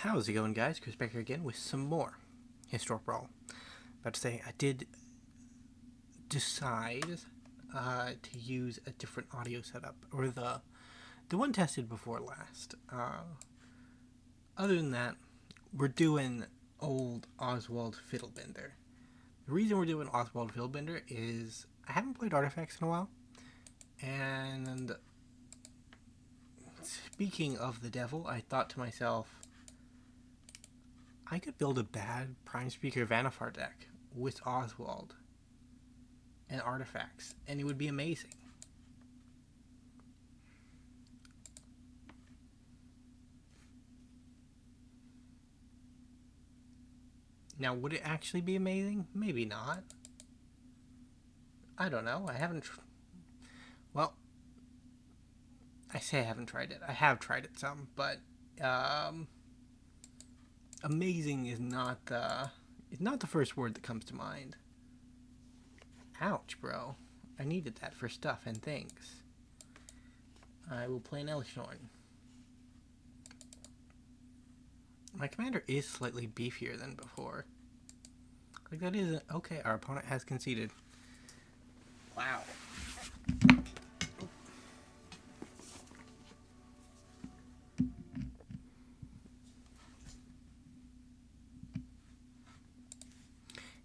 How's it going, guys? Chris back here again with some more Historic Brawl. About to say, I did decide to use a different audio setup, or the one tested before last. Other than that, we're doing old Oswald Fiddlebender. The reason we're doing Oswald Fiddlebender is I haven't played Artifacts in a while, and speaking of the devil, I thought to myself, I could build a bad Prime Speaker Vannifar deck with Oswald and Artifacts, and it would be amazing. Now, would it actually be amazing? Maybe not. I don't know. I haven't... Well, I say I haven't tried it. I have tried it some, but amazing is not the first word that comes to mind. Ouch, bro. I needed that for stuff and things. I will play an Norn. My commander is slightly beefier than before. Like, that is... Okay, our opponent has conceded. Wow.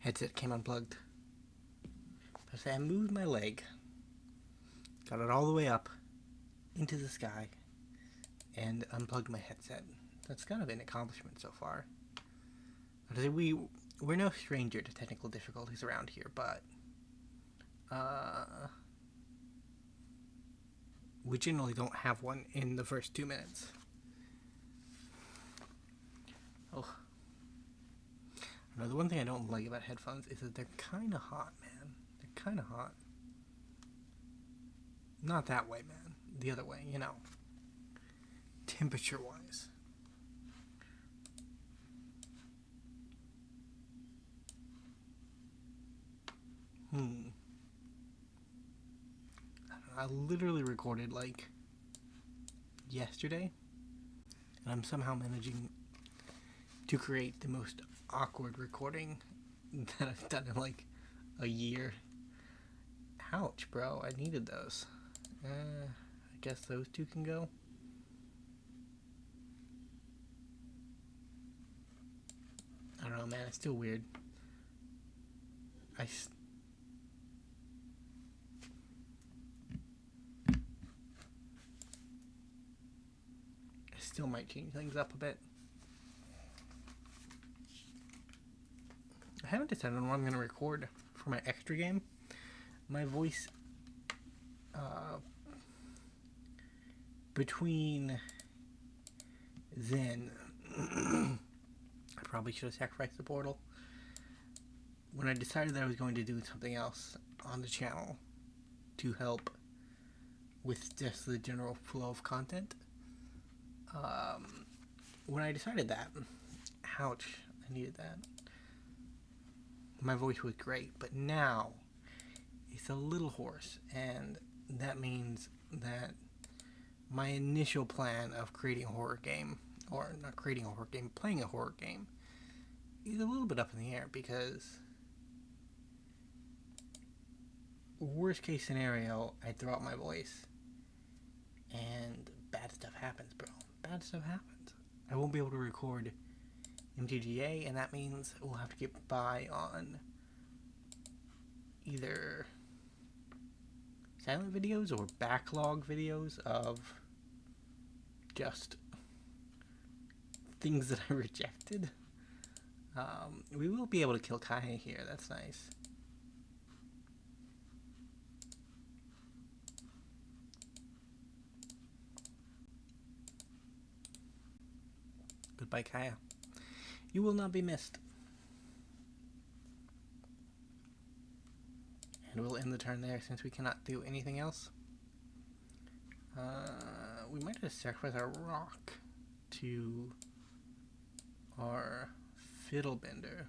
Headset came unplugged. I moved my leg, got it all the way up into the sky, and unplugged my headset. That's kind of an accomplishment so far. We're no stranger to technical difficulties around here, but we generally don't have one in the first 2 minutes. Oh. Now, the one thing I don't like about headphones is that they're kind of hot, man. They're kind of hot. Not that way, man. The other way, you know. Temperature-wise. I literally recorded, like, yesterday. And I'm somehow managing to create the most awkward recording that I've done in like a year. Ouch, bro. I needed those. I guess those two can go. I don't know, man. It's still weird. I still might change things up a bit. I haven't decided on what I'm going to record for my extra game. My voice, between then, I probably should have sacrificed the portal. When I decided that I was going to do something else on the channel to help with just the general flow of content, when I decided that, ouch, I needed that. My voice was great, but now it's a little hoarse, and that means that my initial plan of creating a horror game, or not creating a horror game, playing a horror game, is a little bit up in the air, because worst case scenario, I throw out my voice, and bad stuff happens, bro. Bad stuff happens. I won't be able to record MTGA, and that means we'll have to get by on either silent videos or backlog videos of just things that I rejected. We will be able to kill Kaya here, that's nice. Goodbye, Kaya. You will not be missed. And we'll end the turn there since we cannot do anything else. We might have sacrificed our rock to our Fiddlebender.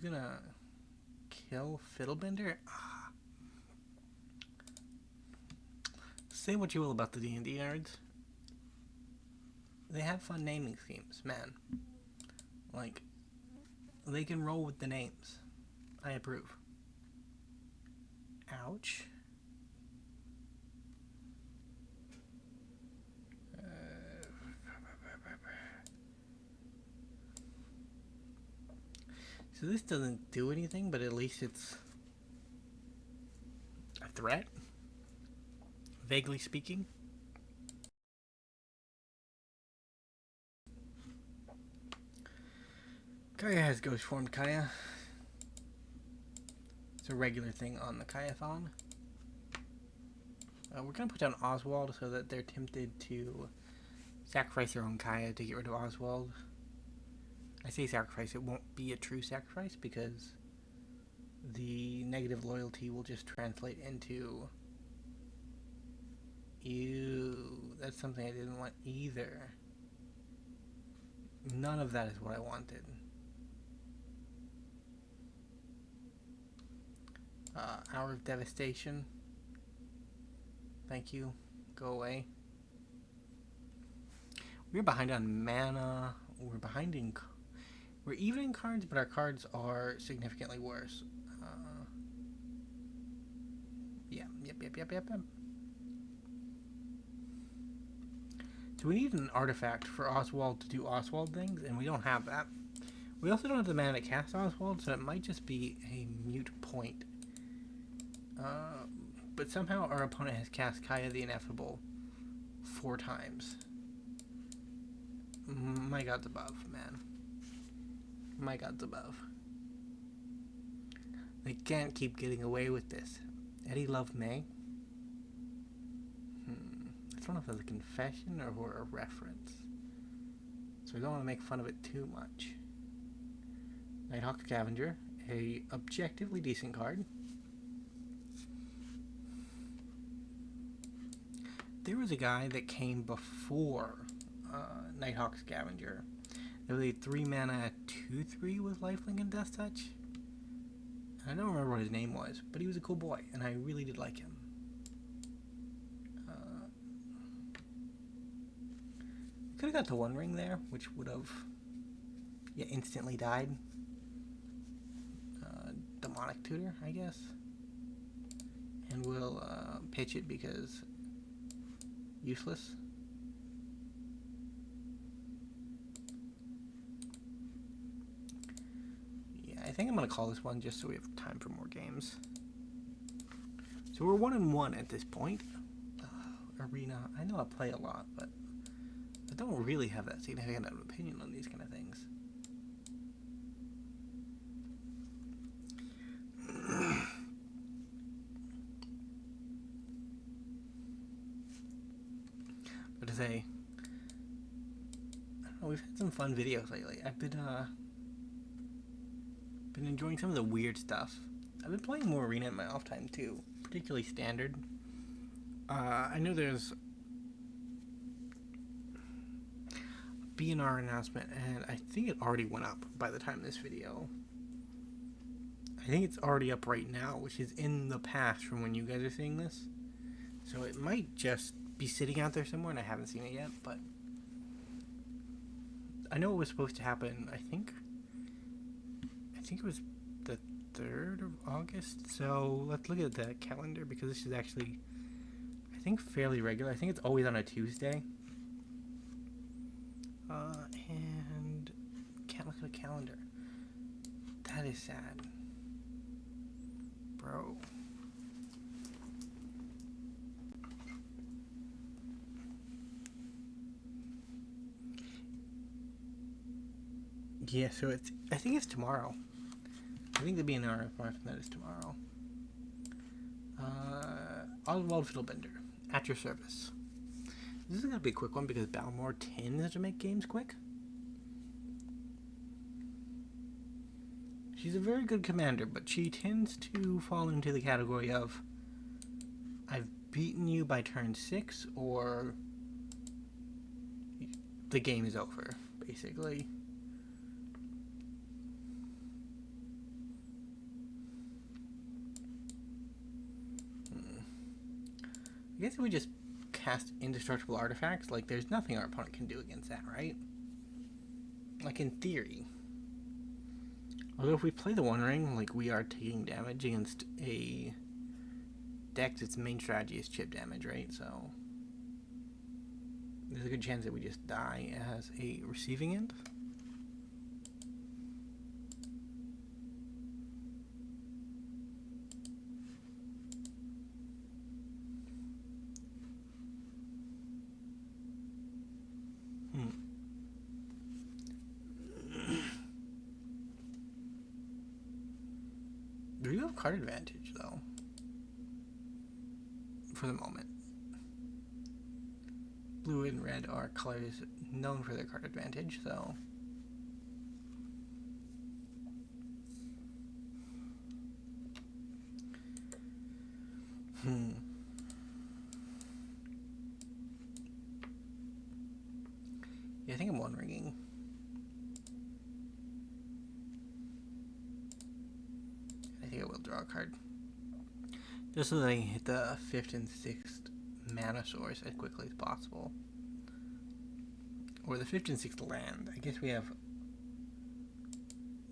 You gonna kill Fiddlebender? Say what you will about the D&D nerds. they have fun naming schemes, man. Like, they can roll with the names. I approve. Ouch. So this doesn't do anything, but at least it's a threat, vaguely speaking. Kaya has Ghost Formed Kaya. It's a regular thing on the Kayathon. We're going to put down Oswald so that they're tempted to sacrifice their own Kaya to get rid of Oswald. I say sacrifice, it won't be a true sacrifice because the negative loyalty will just translate into... Ew, that's something I didn't want either. None of that is what I wanted. Hour of Devastation. Thank you. Go away. We're behind on mana. We're behind in... We're even in cards, but our cards are significantly worse. Yep. So we need an artifact for Oswald to do Oswald things, and we don't have that. We also don't have the mana to cast Oswald, so it might just be a mute point. But somehow our opponent has cast Kaya the Ineffable 4 times. My gods above, man. My gods above. They can't keep getting away with this. Eddie Love May? I don't know if that's a confession or a reference. So we don't want to make fun of it too much. Nighthawk Scavenger, a objectively decent card. There was a guy that came before Nighthawk Scavenger. There was a 3 mana 2/3 with lifelink and Death Touch. I don't remember what his name was, but he was a cool boy, and I really did like him. Could have got the One Ring there, which would have instantly died. Demonic Tutor, I guess. And we'll pitch it because useless. Yeah, I think I'm going to call this one just so we have time for more games. So we're 1-1 at this point. Arena, I know I play a lot, but I don't really have that significant of an opinion on these kind of things. But to say, I don't know, we've had some fun videos lately. I've been enjoying some of the weird stuff. I've been playing more Arena in my off time too, particularly Standard. I know there's BNR announcement, and I think it already went up by the time this video. I think it's already up right now, which is in the past from when you guys are seeing this. So it might just be sitting out there somewhere, and I haven't seen it yet, but I know it was supposed to happen, I think it was the 3rd of August. So let's look at the calendar, because this is actually, I think, fairly regular. I think it's always on a Tuesday. And can't look at a calendar. That is sad. Bro. Yeah, so I think it's tomorrow. I think the BNR announcement that is tomorrow. Oswald Fiddlebender, at your service. This is going to be a quick one because Balmore tends to make games quick. She's a very good commander, but she tends to fall into the category of I've beaten you by turn 6, or the game is over, basically. I guess if we just cast indestructible artifacts, like, there's nothing our opponent can do against that, right? Like, in theory. Although if we play the One Ring, like, we are taking damage against a deck its main strategy is chip damage, right? So there's a good chance that we just die as a receiving end. We do have card advantage, though, for the moment. Blue and red are colors known for their card advantage, so... Yeah, I think I'm one-ringing. I think I will draw a card. Just so that I can hit the 5th and 6th mana source as quickly as possible. Or the 5th and 6th land. I guess we have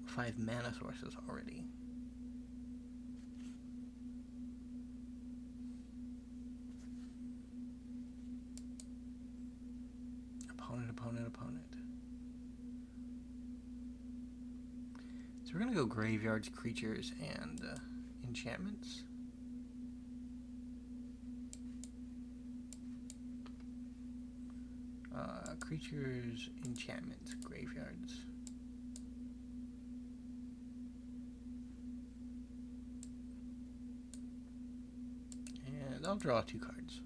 5 mana sources already. Opponent. So we're going to go graveyards, creatures, and enchantments. Creatures, enchantments, graveyards. And I'll draw 2 cards.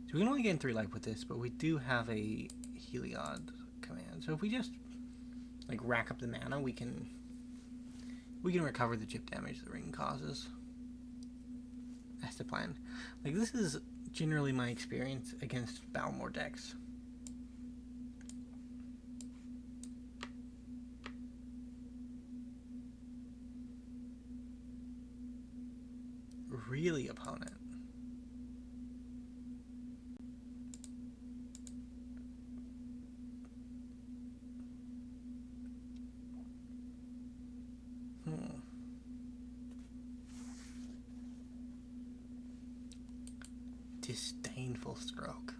So we can only get in 3 life with this, but we do have a Heliod command. So if we just like rack up the mana, we can recover the chip damage the ring causes. That's the plan. Like, this is generally my experience against Balmor decks. Really, opponent. Disdainful stroke.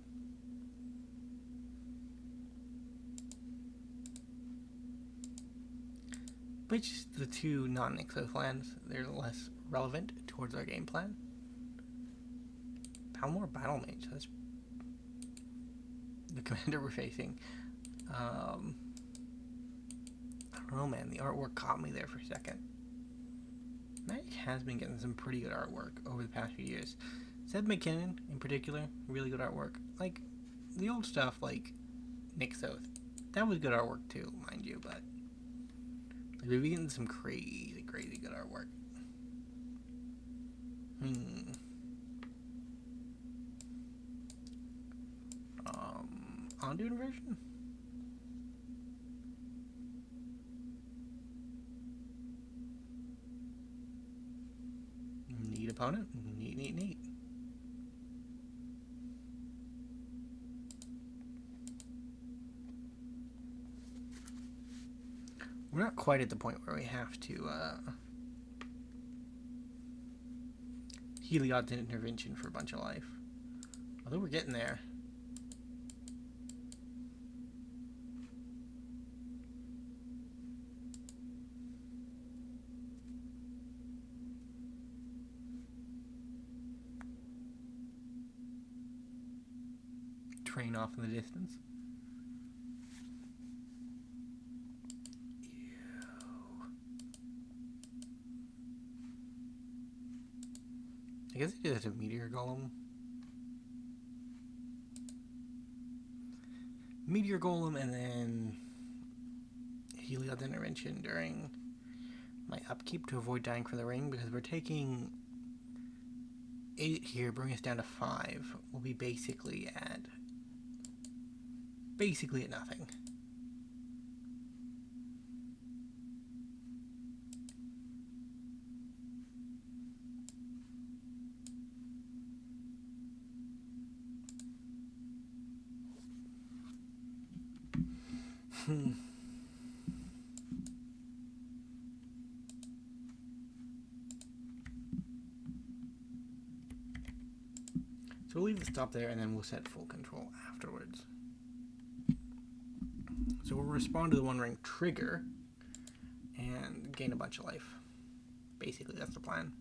Which the 2 non-Nykthos lands, they're less relevant towards our game plan. Balmor Battle Mage, that's the commander we're facing. I don't know, man, the artwork caught me there for a second. Magic has been getting some pretty good artwork over the past few years. Seb McKinnon, in particular, really good artwork. Like, the old stuff, like Nykthos, that was good artwork too, mind you, but like, we've been getting some crazy good artwork. Onto inversion? Neat opponent. Neat. We're not quite at the point where we have to Heliod's intervention for a bunch of life. Although we're getting there. Train off in the distance. I guess he did a Meteor Golem. Meteor Golem and then Heliod's intervention during my upkeep to avoid dying for the ring, because we're taking 8 here, bring us down to 5. We'll be basically at nothing. So we'll leave the stop there, and then we'll set full control afterwards. So we'll respond to the One Ring trigger and gain a bunch of life. Basically, that's the plan.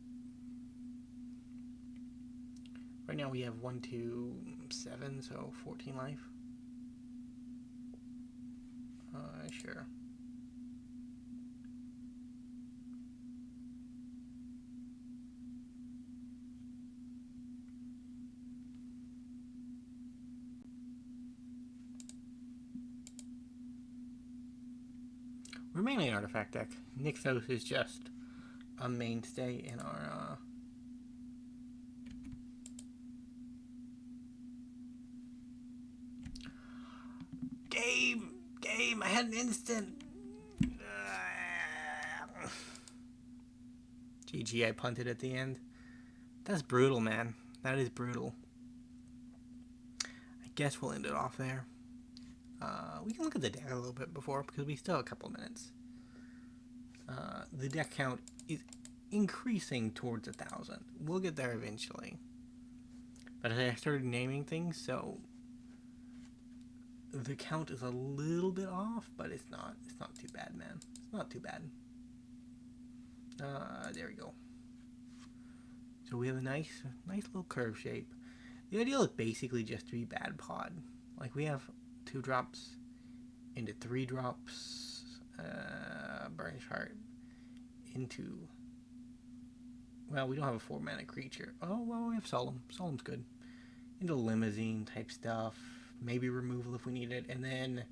Right now we have 1, 2, 7, so 14 life. Sure. We're mainly an artifact deck. Nykthos is just a mainstay in our game. I had an instant. GG, I punted at the end. That's brutal, man. That is brutal. I guess we'll end it off there. We can look at the deck a little bit before, because we still have a couple of minutes. The deck count is increasing towards 1,000. We'll get there eventually. But I started naming things, so the count is a little bit off, but it's not too bad, man. It's not too bad. There we go. So we have a nice little curve shape. The idea is basically just to be bad pod. Like, we have 2 drops into 3 drops, Burnished Hart into, well, we don't have a 4-mana creature. Oh, well, we have Solemn. Solemn's good. Into Limousine type stuff, maybe removal if we need it, and then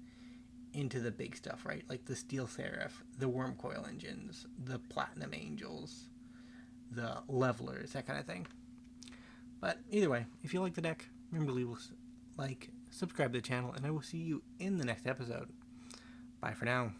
into the big stuff, right? Like the Steel Seraph, the Worm Coil Engines, the Platinum Angels, the Levelers, that kind of thing. But either way, if you like the deck, remember to leave a like, subscribe to the channel, and I will see you in the next episode. Bye for now.